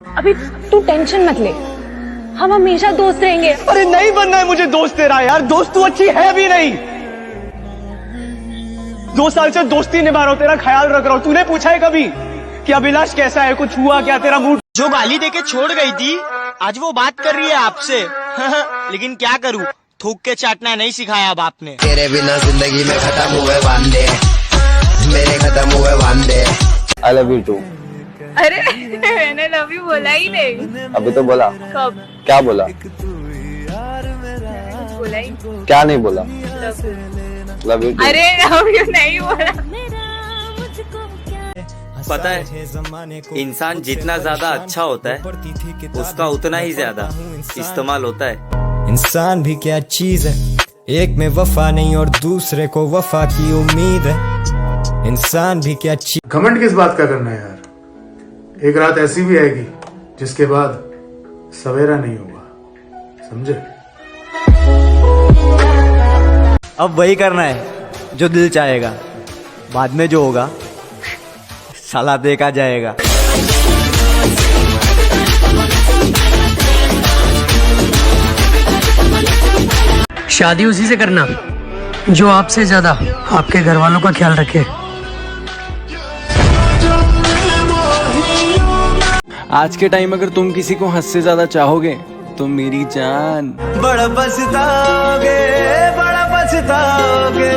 अभी तू टेंशन मत ले, हम हमेशा दोस्त रहेंगे। अरे नहीं बनना है मुझे दोस्त तेरा यार, दोस्त तू अच्छी है भी नहीं। 2 साल से दोस्ती निभा रहा हूं, तेरा ख्याल रख रहा हूं। तूने पूछा है कभी कि अभिलाष कैसा है, कुछ हुआ क्या, तेरा मूड? जो गाली देके छोड़ गई थी आज वो बात कर रही है आपसे। लेकिन क्या करूं, थूक के चाटना नहीं सिखाया अब आपने। तेरे बिना जिंदगी में खत्म हुए वांदे, मेरे खत्म हुए वांदे। I love you too. अरे मैंने लव यू बोला ही नहीं। अभी तो बोला। कब? क्या बोला? बोला ही क्या नहीं बोला? Love you too. अरे लव यू नहीं बोला। पता है, इंसान जितना ज्यादा अच्छा होता है उसका उतना ही ज्यादा इस्तेमाल होता है। इंसान भी क्या चीज है, एक में वफा नहीं और दूसरे को वफा की उम्मीद है। इंसान भी क्या चीज। घमंड किस बात का करना है यार, एक रात ऐसी भी आएगी जिसके बाद सवेरा नहीं होगा, समझे? अब वही करना है जो दिल चाहेगा, बाद में जो होगा साला देखा जाएगा। शादी उसी से करना जो आपसे ज्यादा आपके घर वालों का ख्याल रखे। आज के टाइम अगर तुम किसी को हद से ज्यादा चाहोगे तो मेरी जान बड़ा पछताओगे, बड़ा पछताओगे।